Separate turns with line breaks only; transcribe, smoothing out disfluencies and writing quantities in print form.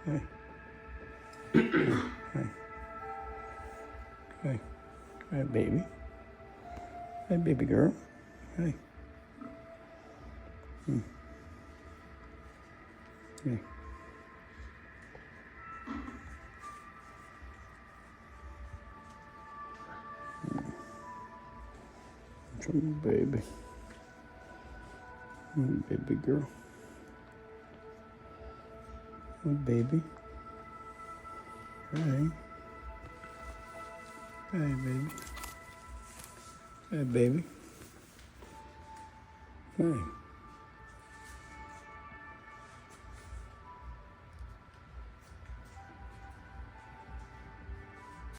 Hey. Hey. Hey. Hey, baby. Hey, baby girl. Hey. Hey. Come, baby. Baby girl. Oh, baby. Hey. Hey, baby. Hey, baby. Hey.